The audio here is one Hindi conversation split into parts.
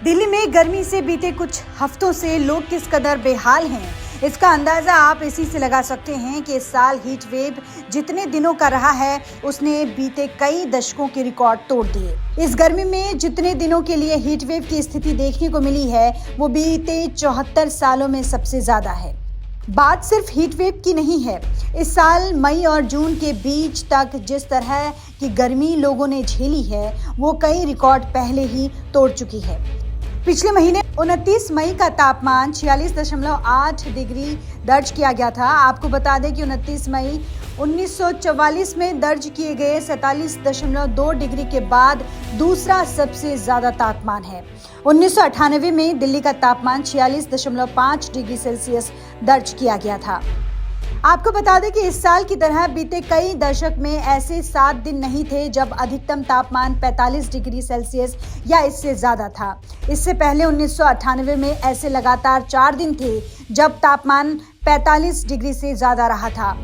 दिल्ली में गर्मी से बीते कुछ हफ्तों से लोग किस कदर बेहाल हैं, इसका अंदाजा आप इसी से लगा सकते हैं कि इस साल हीट वेव जितने दिनों का रहा है उसने बीते कई दशकों के रिकॉर्ड तोड़ दिए। इस गर्मी में जितने दिनों के लिए हीट वेव की स्थिति देखने को मिली है वो बीते 74 सालों में सबसे ज्यादा है। बात सिर्फ हीट वेव की नहीं है। इस साल मई और जून के बीच तक जिस तरह की गर्मी लोगों ने झेली है वो कई रिकॉर्ड पहले ही तोड़ चुकी है। पिछले महीने 29 मई का तापमान 46.8 डिग्री दर्ज किया गया था। आपको बता दें कि 29 मई 1944 में दर्ज किए गए 47.2 डिग्री के बाद दूसरा सबसे ज्यादा तापमान है। 1998 में दिल्ली का तापमान 46.5 डिग्री सेल्सियस दर्ज किया गया था। आपको बता दें कि इस साल की तरह बीते कई दशक में ऐसे 7 दिन नहीं थे जब अधिकतम तापमान 45 डिग्री सेल्सियस या इससे ज्यादा था। इससे पहले 1998 में ऐसे लगातार 4 दिन थे जब तापमान 45 डिग्री से ज्यादा रहा था।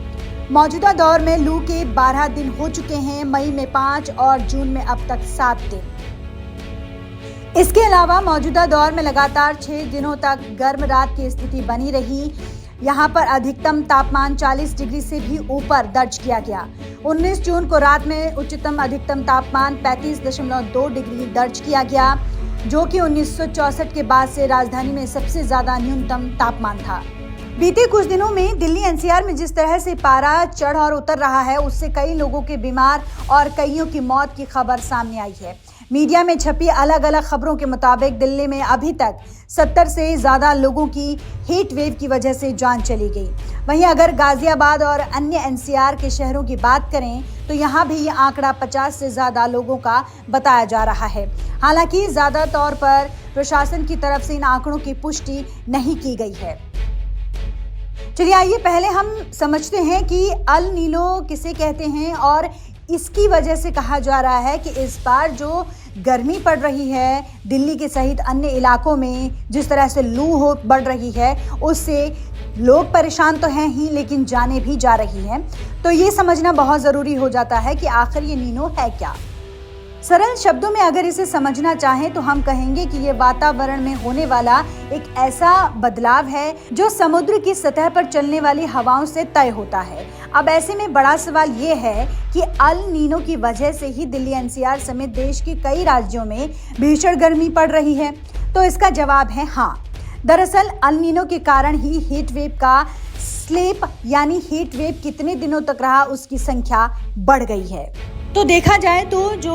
मौजूदा दौर में लू के 12 दिन हो चुके हैं, मई में 5 और जून में अब तक 7 दिन। इसके अलावा मौजूदा दौर में लगातार 6 दिनों तक गर्म रात की स्थिति बनी रही। यहाँ पर अधिकतम तापमान 40 डिग्री से भी ऊपर दर्ज किया गया। 19 जून को रात में उच्चतम अधिकतम तापमान 35.2 डिग्री दर्ज किया गया, जो कि 1964 के बाद से राजधानी में सबसे ज्यादा न्यूनतम तापमान था। बीते कुछ दिनों में दिल्ली एनसीआर में जिस तरह से पारा चढ़ और उतर रहा है उससे कई लोगों के बीमार और कईयों की मौत की खबर सामने आई है। मीडिया में छपी अलग अलग खबरों के मुताबिक दिल्ली में अभी तक 70 से ज्यादा लोगों की हीट वेव की वजह से जान चली गई। वहीं अगर गाजियाबाद और अन्य एनसीआर के शहरों की बात करें तो यहाँ भी ये आंकड़ा 50 से ज्यादा लोगों का बताया जा रहा है। हालांकि ज्यादा तौर पर प्रशासन की तरफ से इन आंकड़ों की पुष्टि नहीं की गई है। चलिए आइए पहले हम समझते हैं कि अल नीनो किसे कहते हैं और इसकी वजह से कहा जा रहा है कि इस बार जो गर्मी पड़ रही है दिल्ली के सहित अन्य इलाकों में, जिस तरह से लू बढ़ रही है उससे लोग परेशान तो हैं ही लेकिन जाने भी जा रही हैं। तो ये समझना बहुत ज़रूरी हो जाता है कि आखिर ये नीनो है क्या। सरल शब्दों में अगर इसे समझना चाहें तो हम कहेंगे कि ये वातावरण में होने वाला एक ऐसा बदलाव है जो समुद्र की सतह पर चलने वाली हवाओं से तय होता है। अब ऐसे में बड़ा सवाल ये है कि अल नीनो की वजह से ही दिल्ली एनसीआर समेत देश के कई राज्यों में भीषण गर्मी पड़ रही है। तो इसका जवाब है हाँ। दरअसल अल नीनो के कारण ही हीट वेव का स्लेप यानी हीट वेव कितने दिनों तक रहा उसकी संख्या बढ़ गई है। तो देखा जाए तो जो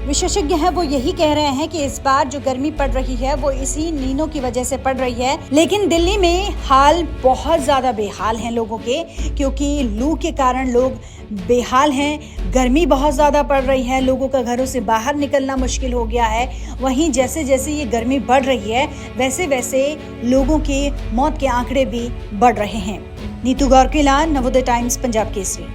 विशेषज्ञ हैं वो यही कह रहे हैं कि इस बार जो गर्मी पड़ रही है वो इसी नीनो की वजह से पड़ रही है। लेकिन दिल्ली में हाल बहुत ज्यादा बेहाल हैं लोगों के, क्योंकि लू के कारण लोग बेहाल हैं। गर्मी बहुत ज्यादा पड़ रही है, लोगों का घरों से बाहर निकलना मुश्किल हो गया है। वहीं जैसे जैसे ये गर्मी बढ़ रही है वैसे वैसे लोगों के मौत के आंकड़े भी बढ़ रहे हैं। नीतू गौरकिला, नवोदय टाइम्स, पंजाब केसरी।